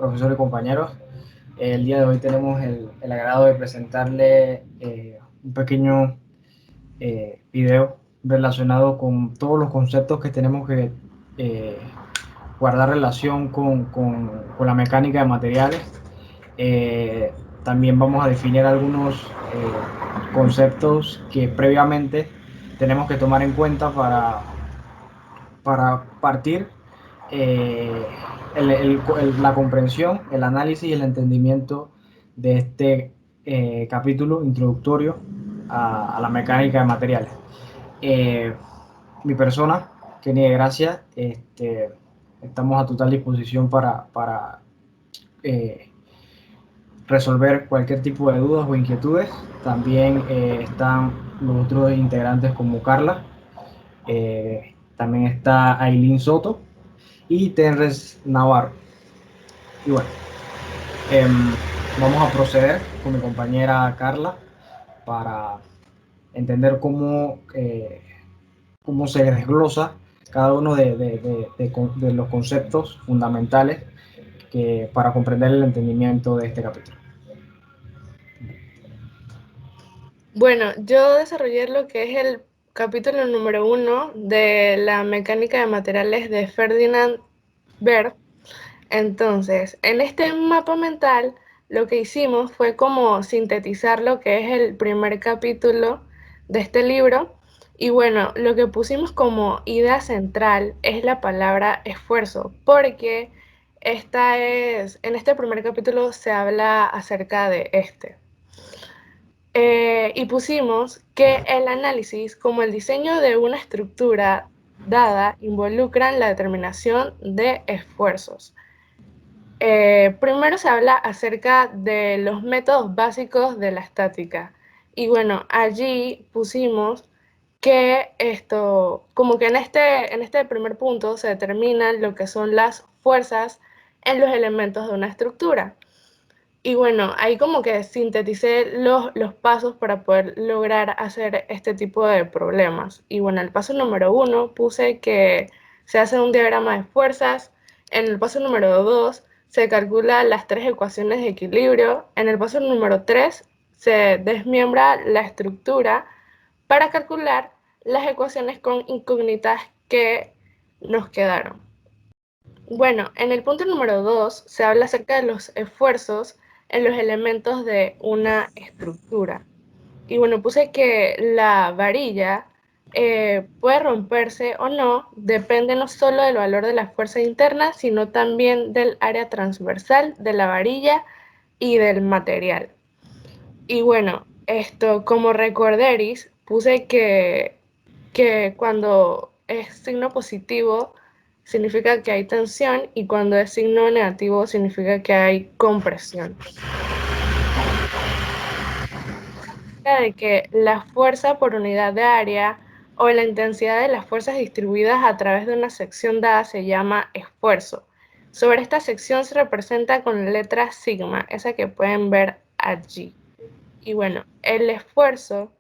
profesor y compañeros. El día de hoy tenemos el agrado de presentarle un pequeño video relacionado con todos los conceptos que tenemos que eh, guardar relación con la mecánica de materiales. Eh, También vamos a definir algunos conceptos que previamente tenemos que tomar en cuenta para partir eh, la comprensión, el análisis y el entendimiento de este capítulo introductorio a la mecánica de materiales. Eh, Mi persona, Kenny de Gracia, estamos a total disposición para eh, resolver cualquier tipo de dudas o inquietudes. También están los otros integrantes como Carla, también está Aileen Soto y Tenres Navarro. Y bueno, eh, vamos a proceder con mi compañera Carla para entender cómo se desglosa cada uno de los conceptos fundamentales para comprender el entendimiento de este capítulo. Bueno, yo desarrollé lo que es el capítulo número 1 de la mecánica de materiales de Ferdinand Berg. Entonces, en este mapa mental, lo que hicimos fue como sintetizar lo que es el primer capítulo de este libro. Y bueno, lo que pusimos como idea central es la palabra esfuerzo, porque en este primer capítulo se habla acerca de este. Y pusimos que el análisis, como el diseño de una estructura dada, involucran la determinación de esfuerzos. Primero se habla acerca de los métodos básicos de la estática. Y bueno, allí pusimos que como que en este primer punto se determinan lo que son las fuerzas en los elementos de una estructura. Y bueno, ahí como que sinteticé los pasos para poder lograr hacer este tipo de problemas. Y bueno, el paso número 1 puse que se hace un diagrama de fuerzas. En el paso número 2 se calcula las 3 ecuaciones de equilibrio. En el paso número 3 se desmiembra la estructura para calcular las ecuaciones con incógnitas que nos quedaron. Bueno, en el punto número 2 se habla acerca de los esfuerzos en los elementos de una estructura. Y bueno, puse que la varilla puede romperse o no, depende no solo del valor de la fuerza interna, sino también del área transversal de la varilla y del material. Y bueno, como recorderis, puse que cuando es signo positivo significa que hay tensión y cuando es signo negativo significa que hay compresión. De que la fuerza por unidad de área o la intensidad de las fuerzas distribuidas a través de una sección dada se llama esfuerzo. Sobre esta sección se representa con la letra sigma, esa que pueden ver allí. Y bueno, el esfuerzo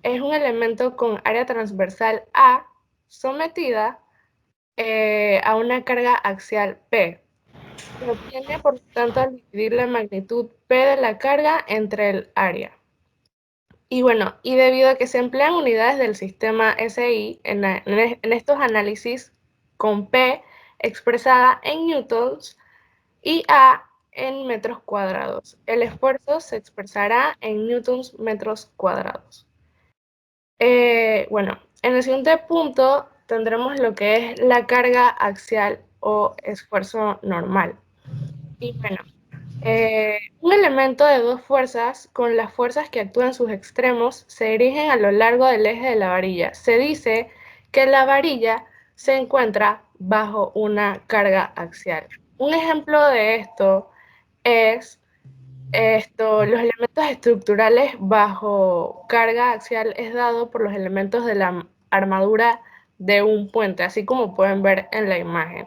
es un elemento con área transversal A sometida a una carga axial P. Se obtiene, por lo tanto, al dividir la magnitud P de la carga entre el área. Y bueno, y debido a que se emplean unidades del sistema SI en estos análisis con P expresada en newtons y A en metros cuadrados. El esfuerzo se expresará en newtons metros cuadrados. Bueno, en el siguiente punto tendremos lo que es la carga axial o esfuerzo normal. Y bueno, un elemento de dos fuerzas con las fuerzas que actúan en sus extremos se dirigen a lo largo del eje de la varilla. Se dice que la varilla se encuentra bajo una carga axial. Un ejemplo de esto es los elementos estructurales bajo carga axial es dado por los elementos de la armadura de un puente, así como pueden ver en la imagen.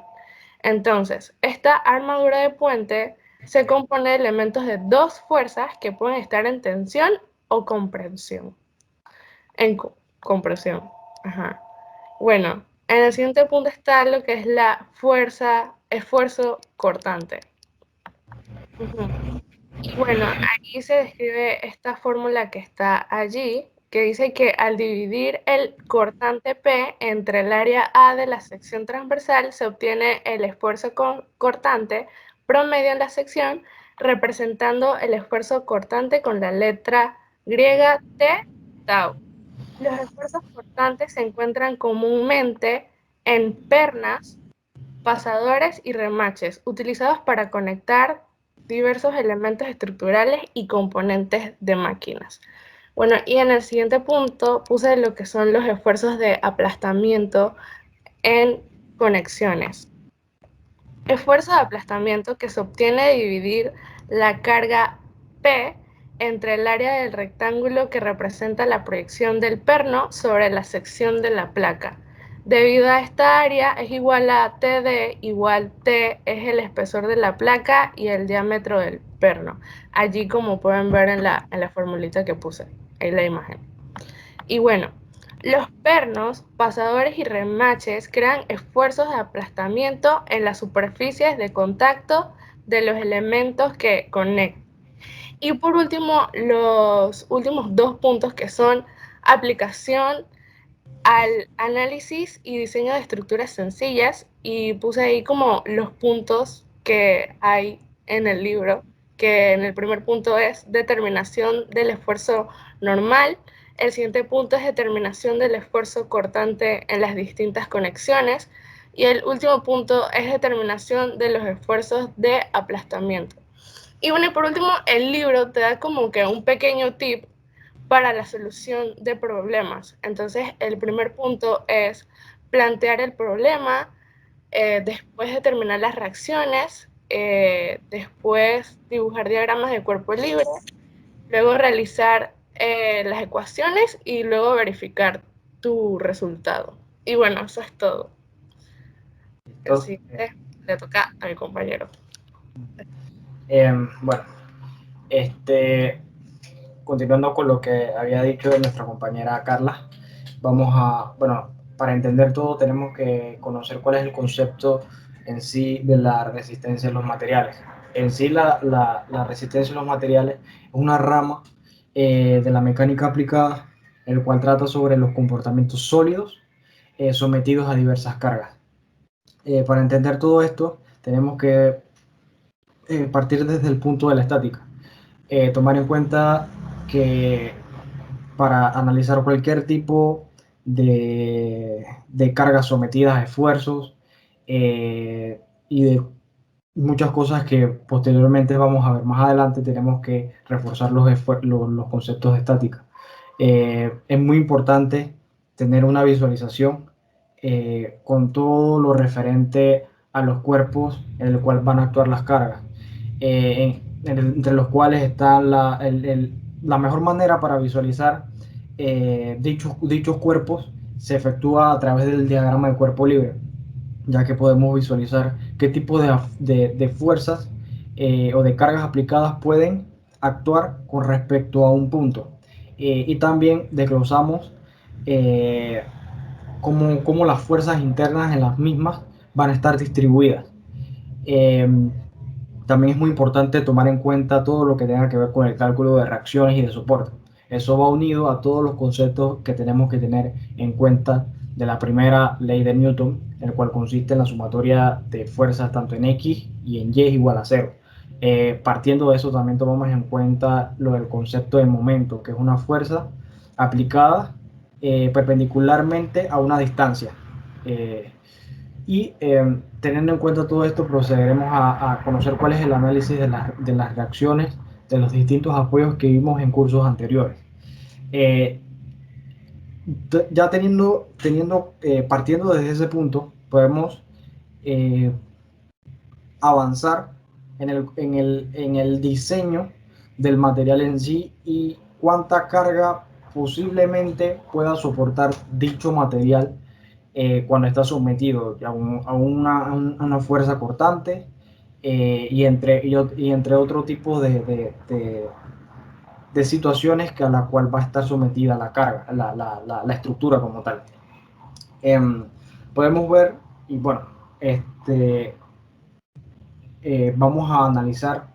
Entonces, esta armadura de puente se compone de elementos de dos fuerzas que pueden estar en tensión o comprensión. Compresión. Ajá. Bueno, en el siguiente punto está lo que es la fuerza, esfuerzo cortante. Ujú. Y bueno, ahí se describe esta fórmula que está allí, que dice que al dividir el cortante P entre el área A de la sección transversal, se obtiene el esfuerzo cortante promedio en la sección, representando el esfuerzo cortante con la letra griega T, tau. Los esfuerzos cortantes se encuentran comúnmente en pernas, pasadores y remaches, utilizados para conectar diversos elementos estructurales y componentes de máquinas. Bueno, y en el siguiente punto puse lo que son los esfuerzos de aplastamiento en conexiones. Esfuerzo de aplastamiento que se obtiene de dividir la carga P entre el área del rectángulo que representa la proyección del perno sobre la sección de la placa. Debido a esta área es igual a TD igual T es el espesor de la placa y el diámetro del perno. Allí como pueden ver en la formulita que puse, ahí la imagen. Y bueno, los pernos, pasadores y remaches crean esfuerzos de aplastamiento en las superficies de contacto de los elementos que conectan. Y por último, los últimos dos puntos que son aplicación al análisis y diseño de estructuras sencillas, y puse ahí como los puntos que hay en el libro, que en el primer punto es determinación del esfuerzo normal, el siguiente punto es determinación del esfuerzo cortante en las distintas conexiones, y el último punto es determinación de los esfuerzos de aplastamiento. Y bueno, y por último, el libro te da como que un pequeño tip para la solución de problemas. Entonces, el primer punto es plantear el problema, después determinar las reacciones, después dibujar diagramas de cuerpo libre, luego realizar las ecuaciones y luego verificar tu resultado. Y bueno, eso es todo. El Entonces, siguiente le toca a mi compañero. bueno, este, continuando con lo que había dicho nuestra compañera Carla, vamos a, bueno, para entender todo tenemos que conocer cuál es el concepto en sí de la resistencia en los materiales. En sí la resistencia en los materiales es una rama de la mecánica aplicada, el cual trata sobre los comportamientos sólidos sometidos a diversas cargas. Para entender todo esto tenemos que partir desde el punto de la estática. Tomar en cuenta que para analizar cualquier tipo de cargas sometidas a esfuerzos y de muchas cosas que posteriormente vamos a ver más adelante, tenemos que reforzar los conceptos de estática. Es muy importante tener una visualización con todo lo referente a los cuerpos en el cual van a actuar las cargas, entre los cuales está la mejor manera para visualizar dichos cuerpos se efectúa a través del diagrama de cuerpo libre, ya que podemos visualizar qué tipo de fuerzas o de cargas aplicadas pueden actuar con respecto a un punto. Y también desglosamos eh, cómo las fuerzas internas en las mismas van a estar distribuidas. Eh, También es muy importante tomar en cuenta todo lo que tenga que ver con el cálculo de reacciones y de soporte. Eso va unido a todos los conceptos que tenemos que tener en cuenta de la primera ley de Newton, el cual consiste en la sumatoria de fuerzas tanto en X y en Y es igual a cero. Partiendo de eso también tomamos en cuenta lo del concepto de momento, que es una fuerza aplicada perpendicularmente a una distancia. Eh, Teniendo en cuenta todo esto, procederemos a conocer cuál es el análisis de las reacciones de los distintos apoyos que vimos en cursos anteriores. Eh, ya partiendo desde ese punto, podemos eh, avanzar en el diseño del material en sí y cuánta carga posiblemente pueda soportar dicho material cuando está sometido a una fuerza cortante y entre otro tipo de situaciones a la cual va a estar sometida la carga, la estructura como tal. Em, Podemos ver, y bueno, vamos a analizar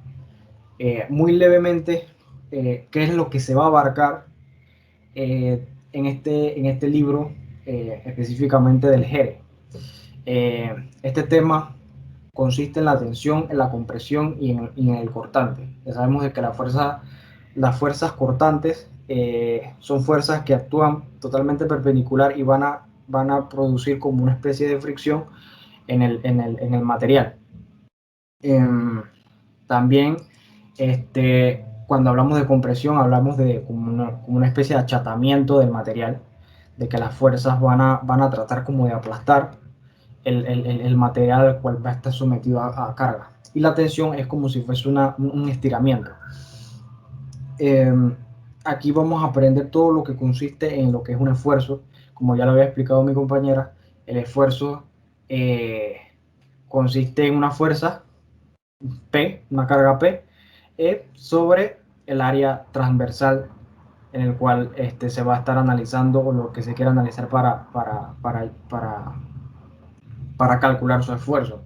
muy levemente qué es lo que se va a abarcar en este libro, específicamente del GERE. Este tema consiste en la tensión, en la compresión y en el cortante. Ya sabemos de que las fuerzas cortantes son fuerzas que actúan totalmente perpendicular y van a producir como una especie de fricción en el material. También, cuando hablamos de compresión, hablamos de como una especie de achatamiento del material, de que las fuerzas van a tratar como de aplastar el material al cual va a estar sometido a carga. Y la tensión es como si fuese un estiramiento. Eh, Aquí vamos a aprender todo lo que consiste en lo que es un esfuerzo. Como ya lo había explicado mi compañera, el esfuerzo eh, consiste en una fuerza P, una carga P, sobre el área transversal en el cual se va a estar analizando o lo que se quiera analizar para calcular su esfuerzo.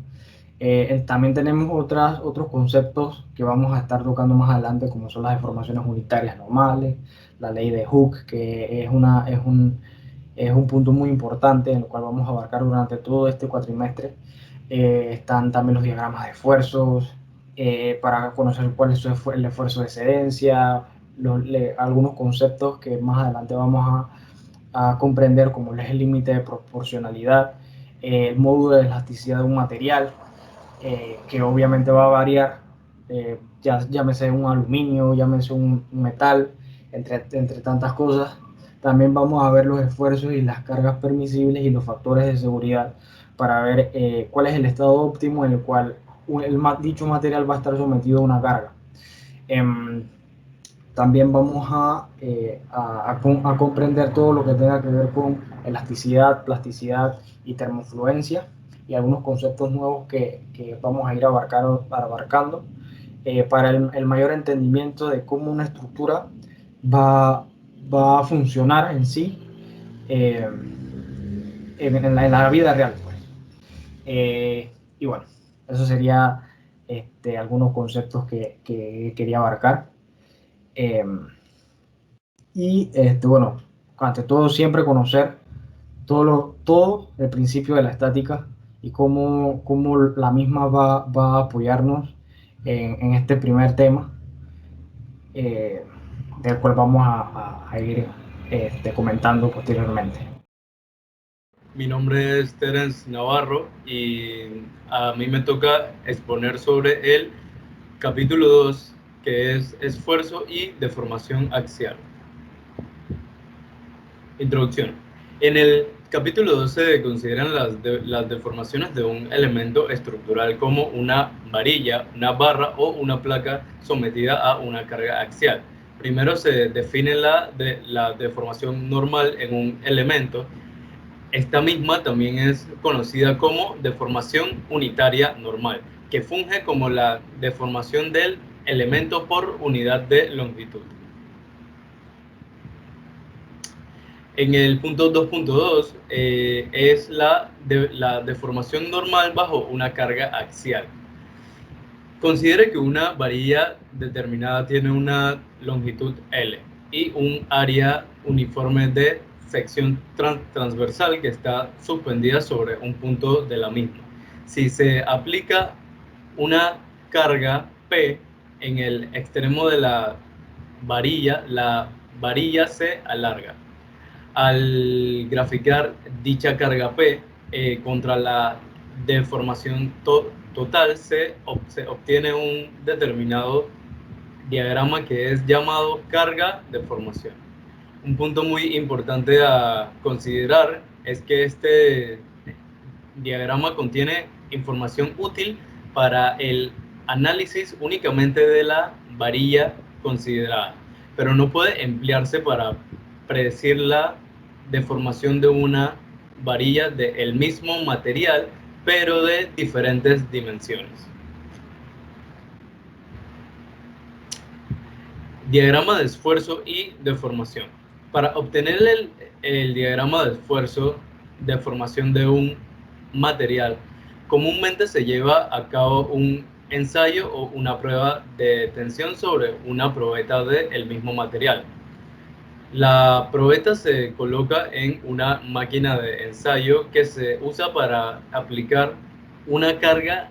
También tenemos otros conceptos que vamos a estar tocando más adelante, como son las deformaciones unitarias normales, la ley de Hooke, que es un punto muy importante en el cual vamos a abarcar durante todo este cuatrimestre. Están también los diagramas de esfuerzos, para conocer cuál es el esfuerzo de excedencia, algunos conceptos que más adelante vamos a comprender, como es el límite de proporcionalidad, el módulo de elasticidad de un material, que obviamente va a variar, llámese un aluminio, llámese un metal, entre tantas cosas. También vamos a ver los esfuerzos y las cargas permisibles y los factores de seguridad para ver cuál es el estado óptimo en el cual dicho material va a estar sometido a una carga. Em, También vamos a comprender todo lo que tenga que ver con elasticidad, plasticidad y termofluencia, y algunos conceptos nuevos que vamos a ir abarcando para el mayor entendimiento de cómo una estructura va, va a funcionar en sí, eh, en la vida real, pues. Y bueno, eso sería algunos conceptos que quería abarcar. Eh, bueno, ante todo, siempre conocer todo el principio de la estática y cómo la misma va a apoyarnos en este primer tema, eh, del cual vamos a ir comentando posteriormente. Mi nombre es Terence Navarro y a mí me toca exponer sobre el capítulo 2, que es esfuerzo y deformación axial. Introducción. En el capítulo 2 se consideran las deformaciones de un elemento estructural como una varilla, una barra o una placa sometida a una carga axial. Primero se define la deformación normal en un elemento. Esta misma también es conocida como deformación unitaria normal, que funge como la deformación del elemento por unidad de longitud. En el punto 2.2 es la deformación normal bajo una carga axial. Considere que una varilla determinada tiene una longitud L y un área uniforme de sección transversal que está suspendida sobre un punto de la misma. Si se aplica una carga P en el extremo de la varilla se alarga. Al graficar dicha carga P contra la deformación total, se obtiene un determinado diagrama que es llamado carga-deformación. Un punto muy importante a considerar es que este diagrama contiene información útil para el análisis únicamente de la varilla considerada, pero no puede emplearse para predecir la deformación de una varilla del mismo material, pero de diferentes dimensiones. Diagrama de esfuerzo y deformación. Para obtener el diagrama de esfuerzo, deformación de un material, comúnmente se lleva a cabo un ensayo o una prueba de tensión sobre una probeta del mismo material. La probeta se coloca en una máquina de ensayo que se usa para aplicar una carga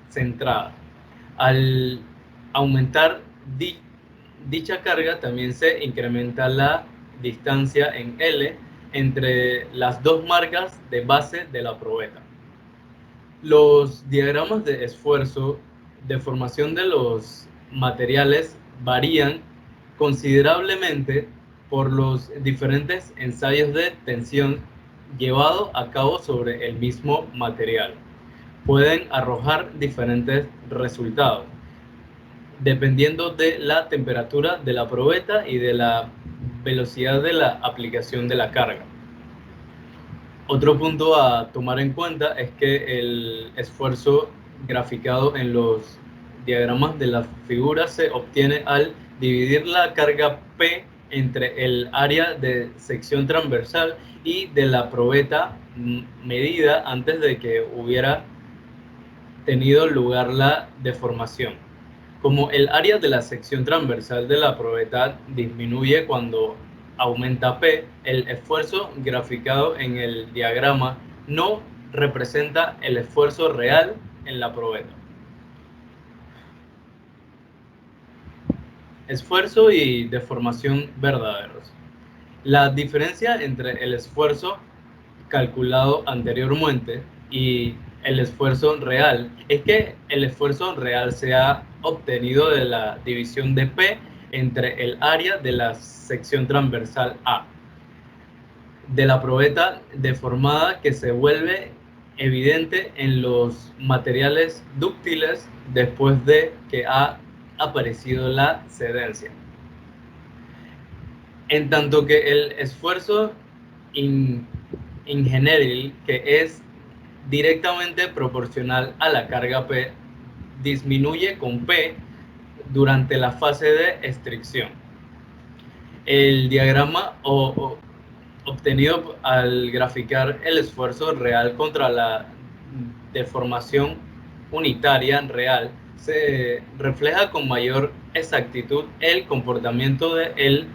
centrada. Al aumentar dicha carga, también se incrementa la distancia en L entre las dos marcas de base de la probeta. Los diagramas de esfuerzo de formación de los materiales varían considerablemente por los diferentes ensayos de tensión llevados a cabo sobre el mismo material. Pueden arrojar diferentes resultados, dependiendo de la temperatura de la probeta y de la velocidad de la aplicación de la carga. Otro punto a tomar en cuenta es que el esfuerzo graficado en los diagramas de la figura se obtiene al dividir la carga P entre el área de sección transversal y de la probeta medida antes de que hubiera tenido lugar la deformación. Como el área de la sección transversal de la probeta disminuye cuando aumenta P, el esfuerzo graficado en el diagrama no representa el esfuerzo real en la probeta. Esfuerzo y deformación verdaderos. La diferencia entre el esfuerzo calculado anteriormente y el esfuerzo real es que el esfuerzo real se ha obtenido de la división de P entre el área de la sección transversal A de la probeta deformada, que se vuelve evidente en los materiales dúctiles después de que ha aparecido la cedencia. En tanto que el esfuerzo ingenieril, que es directamente proporcional a la carga P, disminuye con P durante la fase de estricción. El diagrama obtenido al graficar el esfuerzo real contra la deformación unitaria real se refleja con mayor exactitud el comportamiento del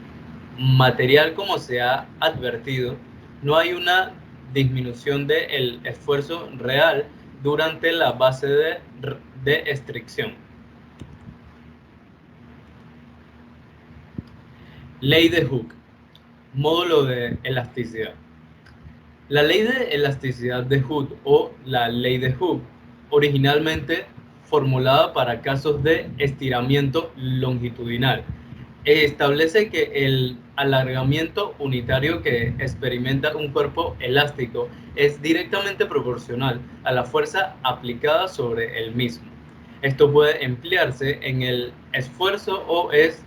material. Como se ha advertido, no hay una disminución del esfuerzo real durante la fase de estricción. Ley de Hooke. Módulo de elasticidad. La ley de elasticidad de Hooke, o la ley de Hooke, originalmente formulada para casos de estiramiento longitudinal, establece que el alargamiento unitario que experimenta un cuerpo elástico es directamente proporcional a la fuerza aplicada sobre el mismo. Esto puede emplearse en el esfuerzo o es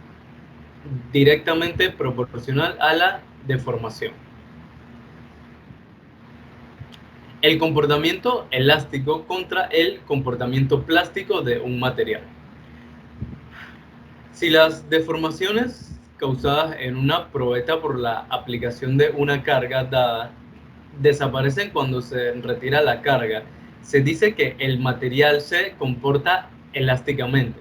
directamente proporcional a la deformación. El comportamiento elástico contra el comportamiento plástico de un material. Si las deformaciones causadas en una probeta por la aplicación de una carga dada desaparecen cuando se retira la carga, se dice que el material se comporta elásticamente.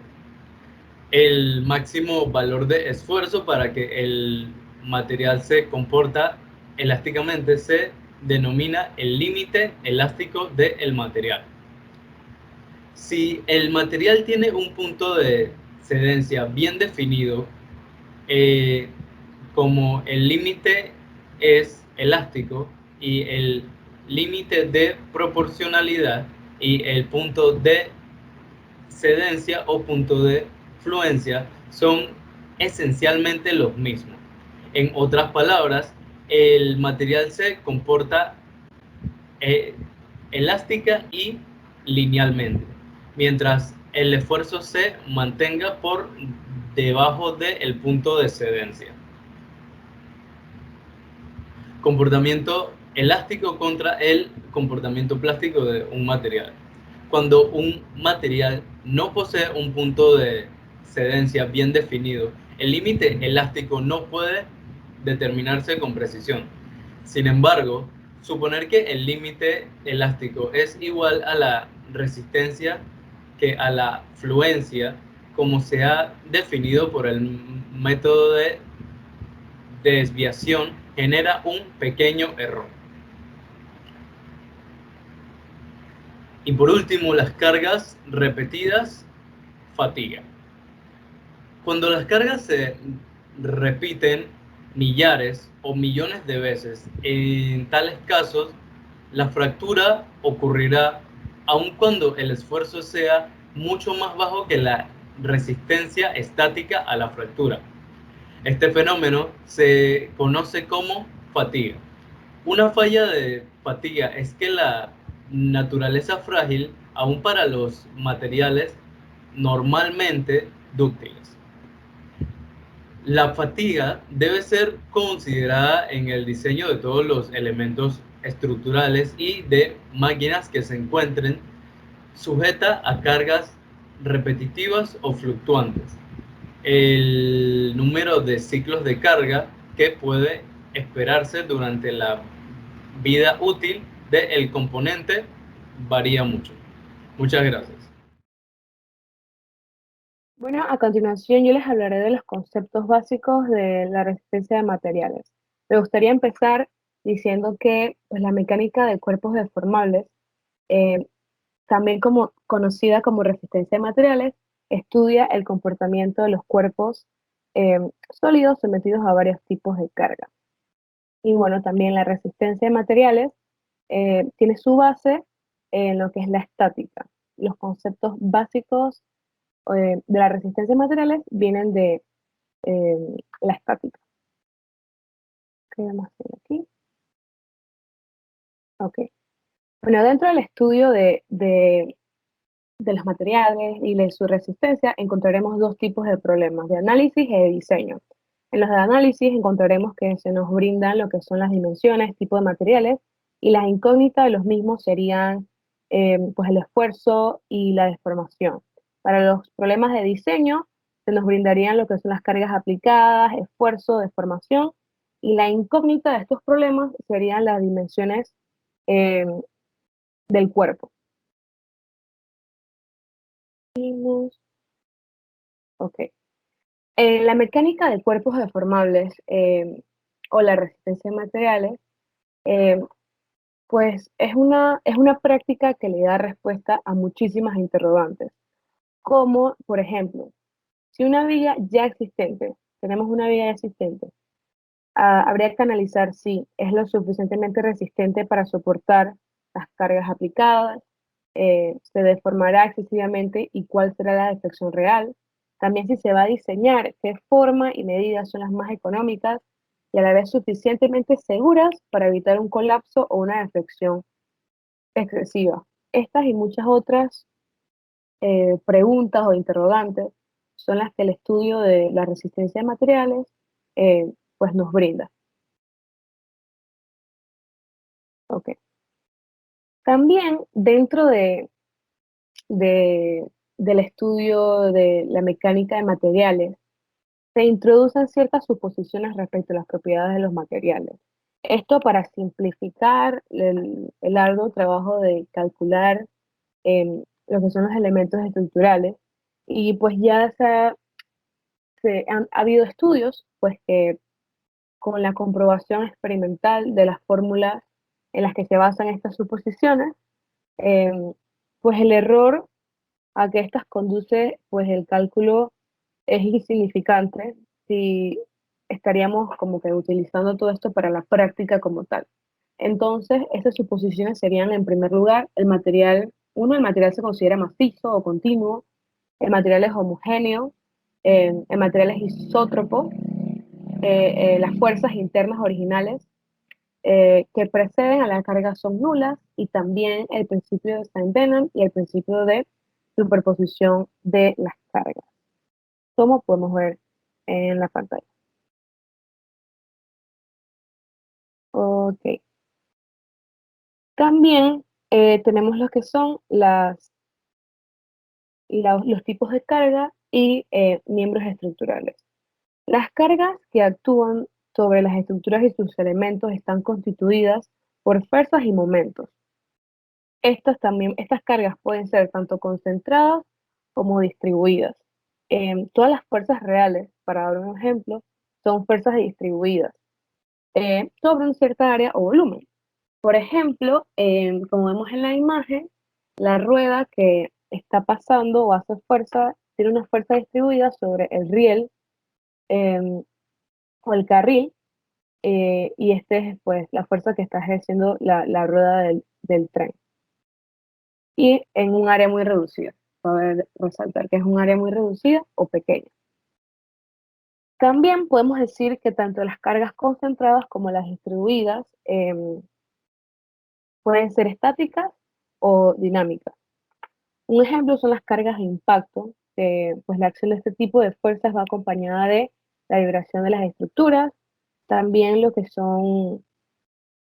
El máximo valor de esfuerzo para que el material se comporta elásticamente se denomina el límite elástico del material. Si el material tiene un punto de cedencia bien definido, como el límite es elástico y el límite de proporcionalidad y el punto de cedencia o punto de fluencia son esencialmente los mismos. En otras palabras, el material se comporta elástica y linealmente, mientras el esfuerzo se mantenga por debajo del punto de cedencia. Comportamiento elástico contra el comportamiento plástico de un material. Cuando un material no posee un punto de cedencia bien definido, el límite elástico no puede determinarse con precisión. Sin embargo, suponer que el límite elástico es igual a la resistencia que a la fluencia, como se ha definido por el método de desviación, genera un pequeño error. Y por último, las cargas repetidas fatigan. Cuando las cargas se repiten millares o millones de veces, en tales casos, la fractura ocurrirá aun cuando el esfuerzo sea mucho más bajo que la resistencia estática a la fractura. Este fenómeno se conoce como fatiga. Una falla de fatiga es que la naturaleza frágil, aun para los materiales normalmente dúctiles. La fatiga debe ser considerada en el diseño de todos los elementos estructurales y de máquinas que se encuentren sujeta a cargas repetitivas o fluctuantes. El número de ciclos de carga que puede esperarse durante la vida útil del componente varía mucho. Muchas gracias. Bueno, a continuación yo les hablaré de los conceptos básicos de la resistencia de materiales. Me gustaría empezar diciendo que pues, la mecánica de cuerpos deformables, eh, también conocida como resistencia de materiales, estudia el comportamiento de los cuerpos eh, sólidos sometidos a varios tipos de carga. Y bueno, también la resistencia de materiales tiene su base en lo que es la estática. Los conceptos básicos de la resistencia de materiales vienen de eh, la estática. ¿Qué vamos a hacer aquí? Ok. Bueno, dentro del estudio de los materiales y de su resistencia encontraremos dos tipos de problemas, de análisis y de diseño. En los de análisis encontraremos que se nos brindan lo que son las dimensiones, tipo de materiales, y las incógnitas de los mismos serían pues el esfuerzo y la deformación. Para los problemas de diseño se nos brindarían lo que son las cargas aplicadas, esfuerzo, deformación, y la incógnita de estos problemas serían las dimensiones eh, del cuerpo. Ok. En la mecánica de cuerpos deformables o la resistencia de materiales, eh, pues es una práctica que le da respuesta a muchísimas interrogantes, como por ejemplo, si una viga ya existente, tenemos una viga ya existente, habría que analizar si es lo suficientemente resistente para soportar las cargas aplicadas, se deformará excesivamente y cuál será la defección real. También si se va a diseñar qué forma y medidas son las más económicas y a la vez suficientemente seguras para evitar un colapso o una defección excesiva. Estas y muchas otras preguntas o interrogantes son las que el estudio de la resistencia de materiales pues nos brinda. Okay. También dentro de- del estudio de la mecánica de materiales, se introducen ciertas suposiciones respecto a las propiedades de los materiales. Esto para simplificar el arduo trabajo de calcular lo que son los elementos estructurales. Y pues ya ha habido estudios pues que con la comprobación experimental de las fórmulas en las que se basan estas suposiciones, eh, pues el error a que estas conduce, pues el cálculo es insignificante si estaríamos como que utilizando todo esto para la práctica como tal. Entonces, estas suposiciones serían, en primer lugar, el material se considera macizo o continuo, el material es homogéneo, el material es isótropo, las fuerzas internas originales que preceden a la carga son nulas y también el principio de Stein-Vennon y el principio de superposición de las cargas, como podemos ver en la pantalla. Ok. También tenemos lo que son los tipos de carga y miembros estructurales. Las cargas que actúan sobre las estructuras y sus elementos están constituidas por fuerzas y momentos. estas cargas pueden ser tanto concentradas como distribuidas. Todas las fuerzas reales, para dar un ejemplo, son fuerzas distribuidas sobre una cierta área o volumen. Por ejemplo, como vemos en la imagen, la rueda que está pasando o hace fuerza, tiene una fuerza distribuida sobre el riel o el carril, y este es pues la fuerza que está ejerciendo la rueda del tren. Y en un área muy reducida. Cabe resaltar que es un área muy reducida o pequeña. También podemos decir que tanto las cargas concentradas como las distribuidas pueden ser estáticas o dinámicas. Un ejemplo son las cargas de impacto, que pues la acción de este tipo de fuerzas va acompañada de la vibración de las estructuras, también lo que son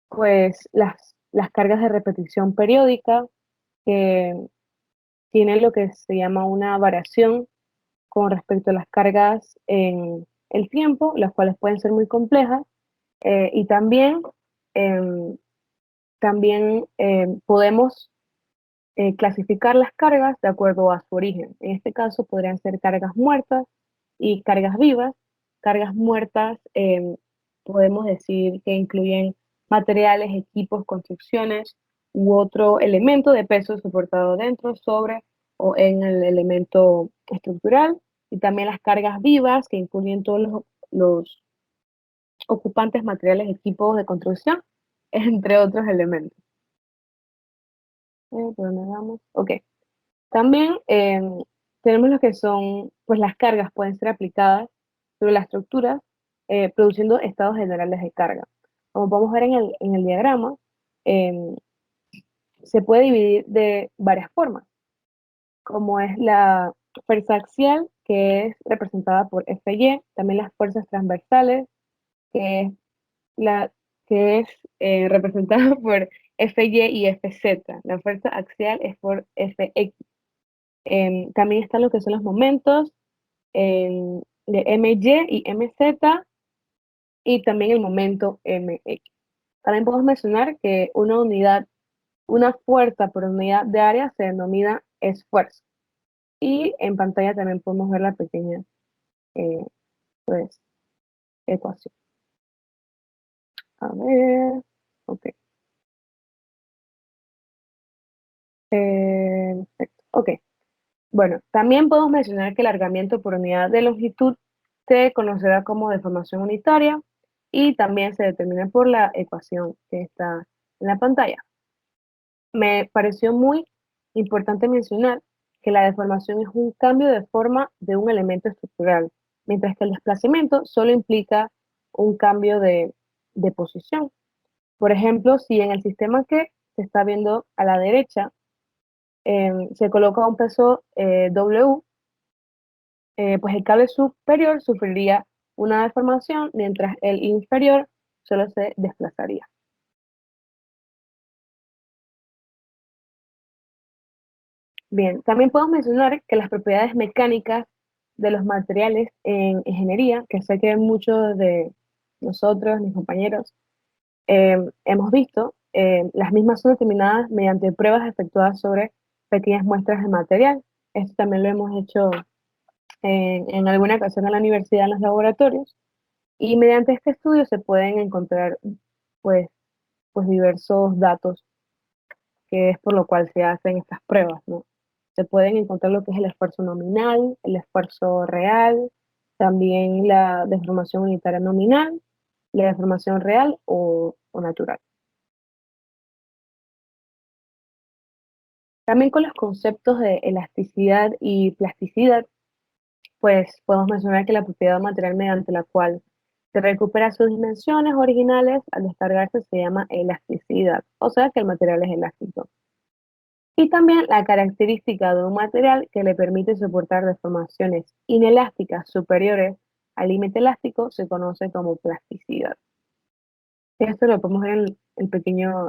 pues las cargas de repetición periódica, que tienen lo que se llama una variación con respecto a las cargas en el tiempo, las cuales pueden ser muy complejas, y em, también podemos clasificar las cargas de acuerdo a su origen. En este caso podrían ser cargas muertas y cargas vivas. Cargas muertas podemos decir que incluyen materiales, equipos, construcciones u otro elemento de peso soportado dentro, sobre o en el elemento estructural. Y también las cargas vivas, que incluyen todos los ocupantes, materiales, equipos de construcción, entre otros elementos. ¿Por dónde vamos? Ok. También tenemos lo que son, pues las cargas pueden ser aplicadas sobre la estructura, produciendo estados generales de carga. Como podemos ver en el diagrama, em, se puede dividir de varias formas, como es la fuerza axial, que es representada por Fy, también las fuerzas transversales, que es, la, que es representada por Fy y Fz. La fuerza axial es por Fx. También están lo que son los momentos de MY y MZ, y también el momento MX. También podemos mencionar que una fuerza por unidad de área se denomina esfuerzo. Y en pantalla también podemos ver la pequeña pues, ecuación. A ver, ok. Perfecto, ok. Bueno, también podemos mencionar que el alargamiento por unidad de longitud se conocerá como deformación unitaria y también se determina por la ecuación que está en la pantalla. Me pareció muy importante mencionar que la deformación es un cambio de forma de un elemento estructural, mientras que el desplazamiento solo implica un cambio de posición. Por ejemplo, si en el sistema que se está viendo a la derecha se coloca un peso W, pues el cable superior sufriría una deformación, mientras el inferior solo se desplazaría. Bien, también podemos mencionar que las propiedades mecánicas de los materiales en ingeniería, que sé que muchos de nosotros, mis compañeros, hemos visto, las mismas son determinadas mediante pruebas efectuadas sobre pequeñas muestras de material. Esto también lo hemos hecho en alguna ocasión en la universidad, en los laboratorios, y mediante este estudio se pueden encontrar pues, pues diversos datos, que es por lo cual se hacen estas pruebas, ¿no? Se pueden encontrar lo que es el esfuerzo nominal, el esfuerzo real, también la deformación unitaria nominal, la deformación real o natural. También con los conceptos de elasticidad y plasticidad, pues podemos mencionar que la propiedad material mediante la cual se recupera sus dimensiones originales al descargarse se llama elasticidad, o sea que el material es elástico. Y también la característica de un material que le permite soportar deformaciones inelásticas superiores al límite elástico se conoce como plasticidad. Esto lo podemos ver en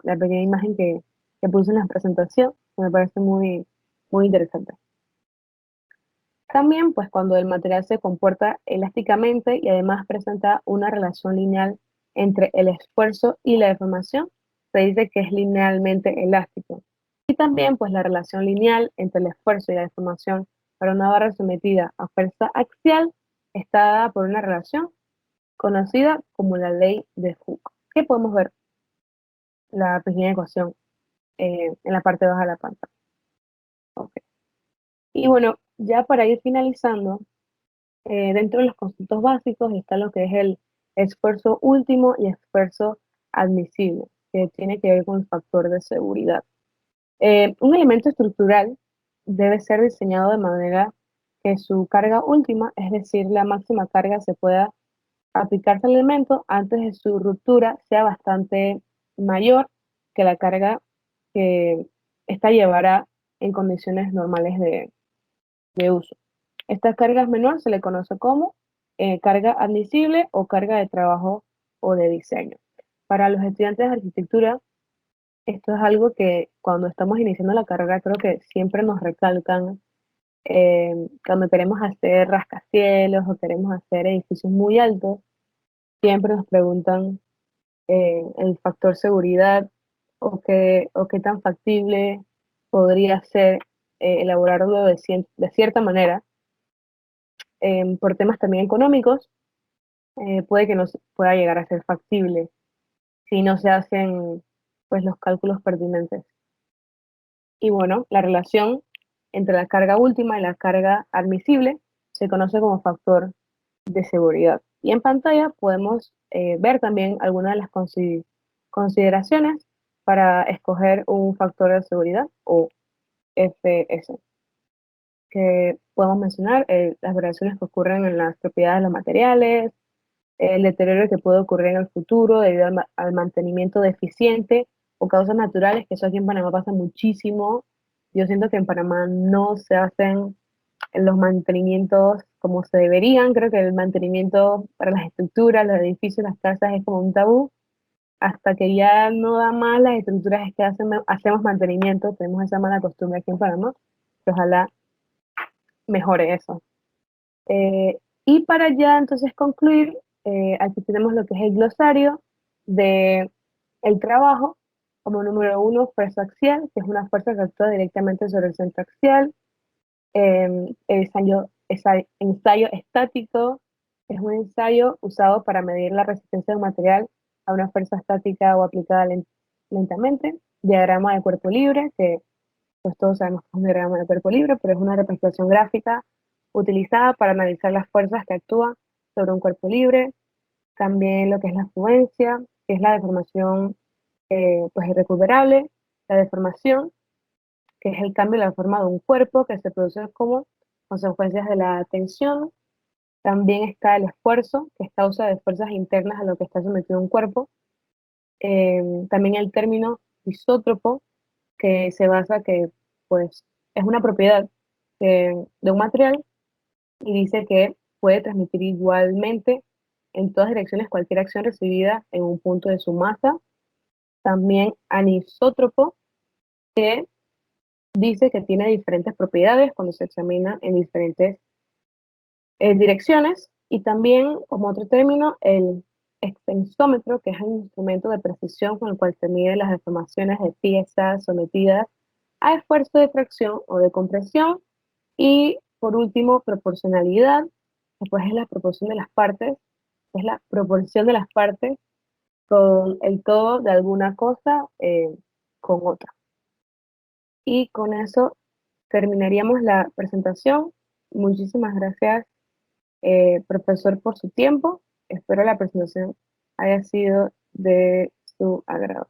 la pequeña imagen que puse en la presentación, que me parece muy, muy interesante. También, pues cuando el material se comporta elásticamente y además presenta una relación lineal entre el esfuerzo y la deformación, se dice que es linealmente elástico. Y Y también pues la relación lineal entre el esfuerzo y la deformación para una barra sometida a fuerza axial está dada por una relación conocida como la ley de Hooke, que podemos ver la pequeña ecuación en la parte baja de la pantalla. Okay. Y bueno, ya para ir finalizando, dentro de los conceptos básicos está lo que es el esfuerzo último y esfuerzo admisible, que tiene que ver con el factor de seguridad. Un elemento estructural debe ser diseñado de manera que su carga última, es decir, la máxima carga, se pueda aplicarse al elemento antes de su ruptura, sea bastante mayor que la carga que ésta llevará en condiciones normales de uso. Esta carga es menor, se le conoce como carga admisible o carga de trabajo o de diseño. Para los estudiantes de arquitectura, esto es algo que cuando estamos iniciando la carrera creo que siempre nos recalcan cuando queremos hacer rascacielos o queremos hacer edificios muy altos, siempre nos preguntan el factor seguridad o qué tan factible podría ser elaborarlo de cierta manera. Por temas también económicos, puede que no pueda llegar a ser factible si no se hacen pues, los cálculos pertinentes. Y bueno, la relación entre la carga última y la carga admisible se conoce como factor de seguridad. Y en pantalla podemos ver también algunas de las consideraciones para escoger un factor de seguridad o FS, que podemos mencionar las variaciones que ocurren en las propiedades de los materiales, el deterioro que puede ocurrir en el futuro debido al mantenimiento deficiente o causas naturales, que eso aquí en Panamá pasa muchísimo. Yo siento que en Panamá no se hacen los mantenimientos como se deberían. Creo que el mantenimiento para las estructuras, los edificios, las casas es como un tabú. Hasta que ya no da más las estructuras es que hacemos mantenimiento, tenemos esa mala costumbre aquí en Panamá, que ojalá mejore eso. Y para ya entonces concluir, aquí tenemos lo que es el glosario de el trabajo, como número 1, fuerza axial, que es una fuerza que actúa directamente sobre el centro axial. Ensayo estático es un ensayo usado para medir la resistencia de un material a una fuerza estática o aplicada lentamente. Diagrama de cuerpo libre, que pues todos sabemos que es un diagrama de cuerpo libre, pero es una representación gráfica utilizada para analizar las fuerzas que actúan sobre un cuerpo libre. También lo que es la fluencia, que es la deformación pues irrecuperable, la deformación, que es el cambio de la forma de un cuerpo que se produce como consecuencias de la tensión. También está el esfuerzo, que es causa de fuerzas internas a lo que está sometido un cuerpo. También el término isótropo, que se basa que pues es una propiedad de un material y dice que puede transmitir igualmente en todas direcciones cualquier acción recibida en un punto de su masa. También anisótropo, que dice que tiene diferentes propiedades cuando se examina en diferentes direcciones. Y también, como otro término, el extensómetro, que es un instrumento de precisión con el cual se mide las deformaciones de piezas sometidas a esfuerzo de tracción o de compresión. Y por último, proporcionalidad, que pues es la proporción de las partes, es la proporción de las partes con el todo de alguna cosa con otra. Y con eso terminaríamos la presentación. Muchísimas gracias, profesor, por su tiempo. Espero la presentación haya sido de su agrado.